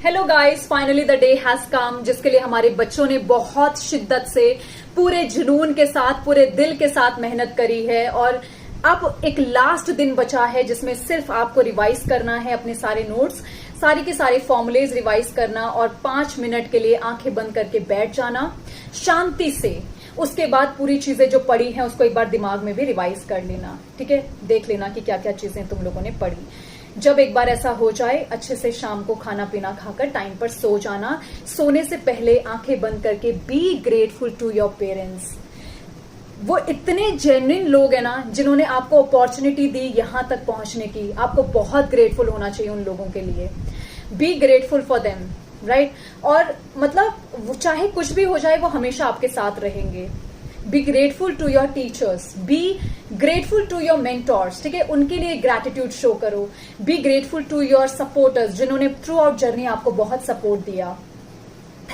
Hello guys, finally the day has come जिसके लिए हमारे बच्चों ने बहुत शिद्दत से पूरे जुनून के साथ पूरे दिल के साथ मेहनत करी है। और अब एक लास्ट दिन बचा है जिसमें सिर्फ आपको रिवाइज करना है अपने सारे नोट्स, सारी के सारे फॉर्मुलेज रिवाइज करना और 5 मिनट के लिए आंखें बंद करके बैठ जाना शांति से। उसके बाद पूरी चीजें जो पढ़ी हैं उसको एक बार दिमाग में भी रिवाइज कर लेना, ठीक है। देख लेना कि क्या क्या चीजें तुम लोगों ने पढ़ी। जब एक बार ऐसा हो जाए, अच्छे से शाम को खाना पीना खाकर टाइम पर सो जाना। सोने से पहले आंखें बंद करके be grateful to your parents. वो इतने जेन्युइन लोग हैं ना जिन्होंने आपको अपॉर्चुनिटी दी यहां तक पहुंचने की। आपको बहुत ग्रेटफुल होना चाहिए उन लोगों के लिए। Be grateful for them, right. और मतलब चाहे कुछ भी हो जाए वो हमेशा आपके साथ रहेंगे। Be grateful to your teachers, be grateful to your mentors, ठीक है, उनके लिए ग्रैटिट्यूड शो करो। Be grateful to your supporters जिन्होंने थ्रू आउट जर्नी आपको बहुत सपोर्ट दिया।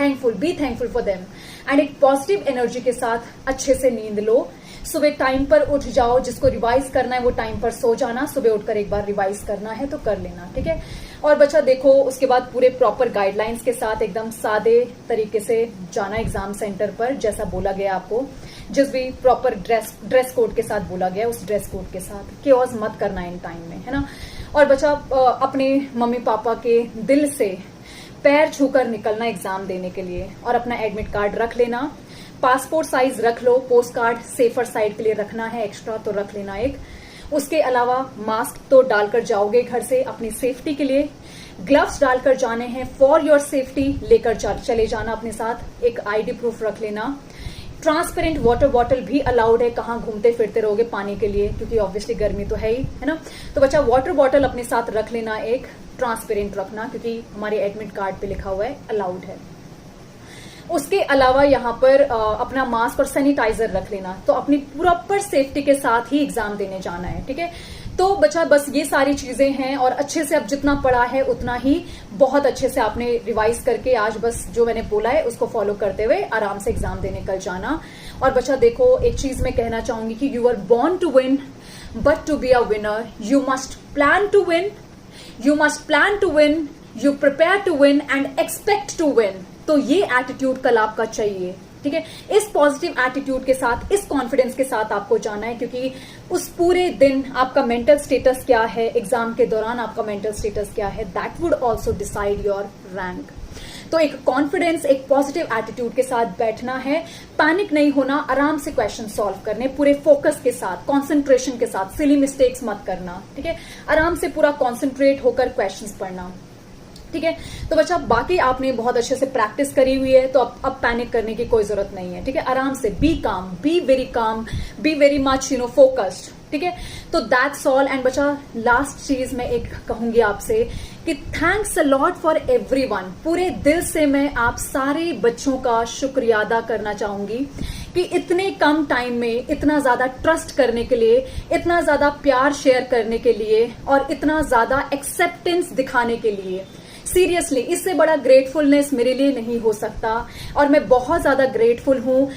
Thankful, be thankful for them. And एक पॉजिटिव एनर्जी के साथ अच्छे से नींद लो। सुबह टाइम पर उठ जाओ। जिसको रिवाइज करना है वो टाइम पर सो जाना। सुबह उठकर एक बार रिवाइज करना है तो कर लेना, ठीक है। और बच्चा देखो, उसके बाद पूरे प्रॉपर गाइडलाइंस के साथ एकदम सादे तरीके से जाना एग्जाम सेंटर पर, जैसा बोला गया आपको। जिस भी प्रॉपर ड्रेस कोड के साथ बोला गया उस ड्रेस कोड के साथ। केओस मत करना इन टाइम में, है ना। और बच्चा अपने मम्मी पापा के दिल से पैर छूकर निकलना एग्जाम देने के लिए। और अपना एडमिट कार्ड रख लेना। पासपोर्ट साइज रख लो। पोस्ट कार्ड सेफर साइड के लिए रखना है, एक्स्ट्रा तो रख लेना एक। उसके अलावा मास्क तो डालकर जाओगे घर से अपनी सेफ्टी के लिए। ग्लव्स डालकर जाने हैं फॉर योर सेफ्टी। लेकर चले जाना अपने साथ। एक आईडी प्रूफ रख लेना। ट्रांसपेरेंट वाटर बॉटल भी अलाउड है। कहाँ घूमते फिरते रहोगे पानी के लिए, क्योंकि ऑब्वियसली गर्मी तो है ही, है ना। तो बच्चा वाटर बॉटल अपने साथ रख लेना, एक ट्रांसपेरेंट रखना, क्योंकि हमारे एडमिट कार्ड पे लिखा हुआ है अलाउड है। उसके अलावा यहाँ पर अपना मास्क और सैनिटाइजर रख लेना। तो अपनी प्रॉपर सेफ्टी के साथ ही एग्जाम देने जाना है, ठीक है। तो बच्चा बस ये सारी चीजें हैं। और अच्छे से अब जितना पढ़ा है उतना ही बहुत अच्छे से आपने रिवाइज करके आज बस जो मैंने बोला है उसको फॉलो करते हुए आराम से एग्जाम देने कल जाना। और बच्चा देखो, एक चीज मैं कहना चाहूंगी कि you are born to win but to be a winner you must plan to win. You must plan to win, you prepare to win and expect to win. तो ये एटीट्यूड कल आपका चाहिए, ठीक है। इस पॉजिटिव एटीट्यूड के साथ, इस कॉन्फिडेंस के साथ आपको जाना है, क्योंकि उस पूरे दिन आपका मेंटल स्टेटस क्या है, एग्जाम के दौरान आपका मेंटल स्टेटस क्या है, that would also decide your rank. तो एक कॉन्फिडेंस, एक पॉजिटिव एटीट्यूड के साथ बैठना है। पैनिक नहीं होना, आराम से क्वेश्चन सॉल्व करने पूरे फोकस के साथ, कंसंट्रेशन के साथ। सिली मिस्टेक्स मत करना, ठीक है। आराम से पूरा कॉन्सेंट्रेट होकर क्वेश्चंस पढ़ना, ठीक है। तो बच्चा बाकी आपने बहुत अच्छे से प्रैक्टिस करी हुई है, तो अब पैनिक करने की कोई जरूरत नहीं है, ठीक है। आराम से बी काम, बी वेरी मच फोकस्ड, ठीक है। तो दैट्स ऑल। एंड बच्चा लास्ट चीज मैं एक कहूंगी आपसे कि thanks a lot for everyone. पूरे दिल से मैं आप सारे बच्चों का शुक्रिया अदा करना चाहूंगी कि इतने कम टाइम में इतना ज्यादा ट्रस्ट करने के लिए, इतना ज्यादा प्यार शेयर करने के लिए और इतना ज्यादा एक्सेप्टेंस दिखाने के लिए। सीरियसली इससे बड़ा ग्रेटफुलनेस मेरे लिए नहीं हो सकता। और मैं बहुत ज्यादा ग्रेटफुल हूँ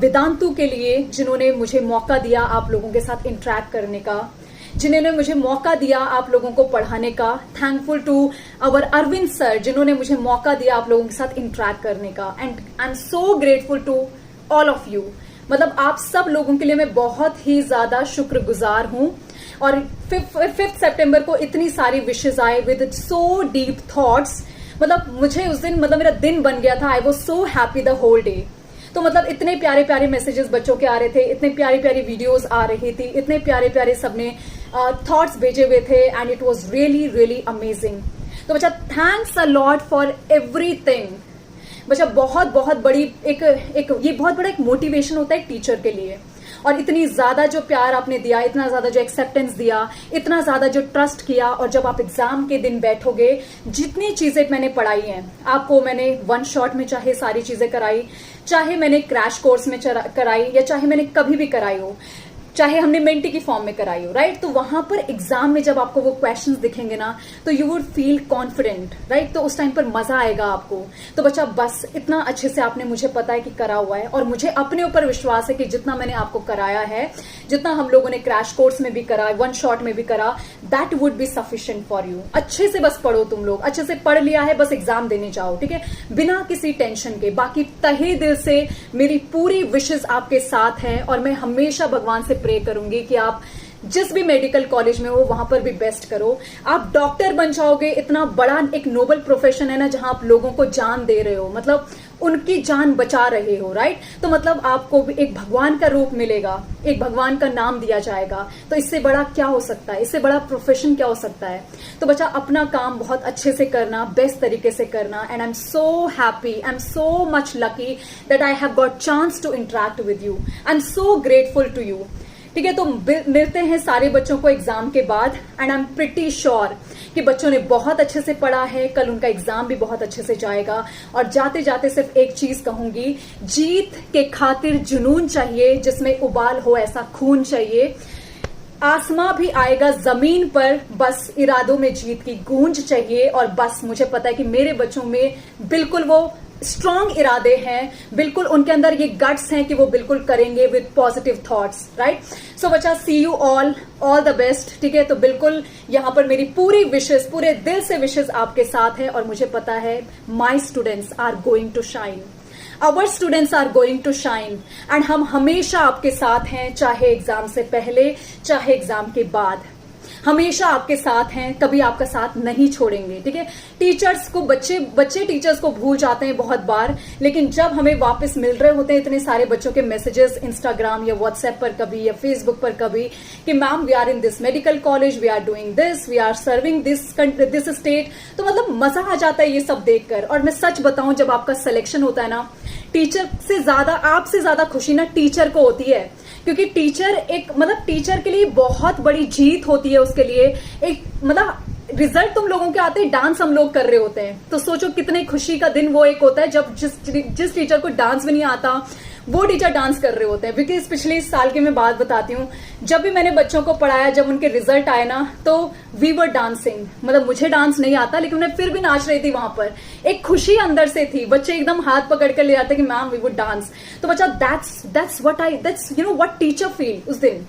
वेदांतु के लिए, जिन्होंने मुझे मौका दिया आप लोगों के साथ इंटरेक्ट करने का, जिन्होंने मुझे मौका दिया आप लोगों को पढ़ाने का। Thankful to our Arvind sir, जिन्होंने मुझे मौका दिया आप लोगों के साथ इंटरेक्ट करने का। And I am so grateful to all of you. मतलब आप सब लोगों के लिए मैं बहुत ही ज्यादा शुक्रगुजार हूँ। और 5 सितंबर को इतनी सारी विशेष आए विद सो डीप थॉट्स। मतलब मुझे उस दिन, मतलब मेरा दिन बन गया था। I was so happy the whole day. तो मतलब इतने प्यारे प्यारे मैसेजेस बच्चों के आ रहे थे, इतने प्यारी प्यारी वीडियोस आ रही थी, इतने प्यारे प्यारे सबने थॉट्स भेजे हुए थे। And it was really really amazing. तो बच्चा thanks a lot for everything. बच्चा बहुत बहुत बड़ी ये बहुत बड़ा एक मोटिवेशन होता है टीचर के लिए। और इतनी ज्यादा जो प्यार आपने दिया, इतना ज्यादा जो एक्सेप्टेंस दिया, इतना ज्यादा जो ट्रस्ट किया। और जब आप एग्जाम के दिन बैठोगे, जितनी चीजें मैंने पढ़ाई हैं आपको, मैंने 1 शॉट में चाहे सारी चीजें कराई, चाहे मैंने क्रैश कोर्स में कराई या चाहे मैंने कभी भी कराई हो, चाहे हमने मेंटी की फॉर्म में कराई हो, राइट। तो वहां पर एग्जाम में जब आपको वो क्वेश्चंस दिखेंगे ना, तो you would feel confident, right. तो उस टाइम पर मजा आएगा आपको। तो बच्चा बस इतना अच्छे से आपने, मुझे पता है कि करा हुआ है, और मुझे अपने ऊपर विश्वास है कि जितना मैंने आपको कराया है, जितना हम लोगों ने क्रैश कोर्स में भी करा, वन शॉट में भी करा, that would be sufficient for you. अच्छे से बस पढ़ो, तुम लोग अच्छे से पढ़ लिया है, बस एग्जाम देने जाओ, ठीक है, बिना किसी टेंशन के। बाकी तहे दिल से मेरी पूरी विशेष आपके साथ हैं, और मैं हमेशा भगवान से प्रे करूंगी कि आप जिस भी मेडिकल कॉलेज में हो वहां पर भी बेस्ट करो। आप डॉक्टर बन जाओगे, इतना बड़ा एक नोबल प्रोफेशन है ना, जहां आप लोगों को जान दे रहे हो, मतलब उनकी जान बचा रहे हो, राइट। तो मतलब आपको भी एक भगवान का रूप मिलेगा, एक भगवान का नाम दिया जाएगा। तो इससे बड़ा क्या हो सकता है, इससे बड़ा प्रोफेशन क्या हो सकता है। तो बच्चा अपना काम बहुत अच्छे से करना, बेस्ट तरीके से करना। And I am so happy, I am so much lucky that I have got chance to interact with you. I am so grateful to you, ठीक है। तो मिलते हैं सारे बच्चों को एग्जाम के बाद, and I am pretty sure कि बच्चों ने बहुत अच्छे से पढ़ा है, कल उनका एग्जाम भी बहुत अच्छे से जाएगा। और जाते जाते सिर्फ एक चीज कहूंगी, जीत के खातिर जुनून चाहिए, जिसमें उबाल हो ऐसा खून चाहिए। आसमां भी आएगा जमीन पर, बस इरादों में जीत की गूंज चाहिए। और बस मुझे पता है कि मेरे बच्चों में बिल्कुल वो स्ट्रॉन्ग इरादे हैं, बिल्कुल उनके अंदर ये गट्स हैं कि वो बिल्कुल करेंगे विद पॉजिटिव थॉट्स, राइट। सो बच्चा, सी यू ऑल द बेस्ट, ठीक है। तो बिल्कुल यहां पर मेरी पूरी विशेष, पूरे दिल से विशेष आपके साथ है, और मुझे पता है my students are going to shine, our students are going to shine, and हम हमेशा आपके साथ हैं, चाहे एग्जाम से पहले, चाहे एग्जाम के बाद, हमेशा आपके साथ हैं, कभी आपका साथ नहीं छोड़ेंगे, ठीक है। टीचर्स को, बच्चे टीचर्स को भूल जाते हैं बहुत बार, लेकिन जब हमें वापस मिल रहे होते हैं इतने सारे बच्चों के मैसेजेस इंस्टाग्राम या व्हाट्सएप पर कभी, या फेसबुक पर कभी, कि ma'am we are in this medical college, we are doing this, we are serving this state, तो मतलब मजा आ जाता है ये सब देखकर। और मैं सच बताऊं, जब आपका सिलेक्शन होता है ना, टीचर से ज्यादा, आपसे ज्यादा खुशी ना टीचर को होती है, क्योंकि टीचर एक, मतलब टीचर के लिए बहुत बड़ी जीत होती है, उसके लिए एक, मतलब रिजल्ट तुम लोगों के आते हैं, डांस हम लोग कर रहे होते हैं। तो सोचो कितने खुशी का दिन वो एक होता है, जब जिस टीचर को डांस भी नहीं आता, वो टीचर डांस कर रहे होते हैं। बिकॉज पिछले साल की मैं बात बताती हूँ, जब भी मैंने बच्चों को पढ़ाया, जब उनके रिजल्ट आए ना, तो वी वर डांसिंग, मतलब मुझे डांस नहीं आता, लेकिन मैं फिर भी नाच रही थी वहां पर। एक खुशी अंदर से थी, बच्चे एकदम हाथ पकड़ कर ले जाते कि मैम वी वुड डांस। तो बच्चा, that's you know what teacher feel उस दिन।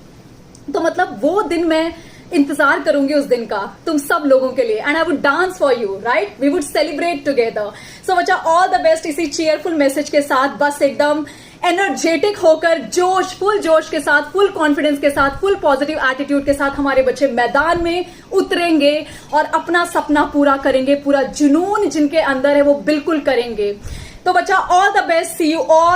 तो मतलब वो दिन मैं इंतजार करूंगी उस दिन का तुम सब लोगों के लिए, and I would dance for you, right. We would celebrate together. So बच्चा, ऑल द बेस्ट इसी चीयरफुल मैसेज के साथ, बस एकदम एनर्जेटिक होकर, फुल जोश के साथ, फुल कॉन्फिडेंस के साथ, फुल पॉजिटिव एटीट्यूड के साथ हमारे बच्चे मैदान में उतरेंगे और अपना सपना पूरा करेंगे। पूरा जुनून जिनके अंदर है वो बिल्कुल करेंगे। तो बच्चा, all the best, see you all.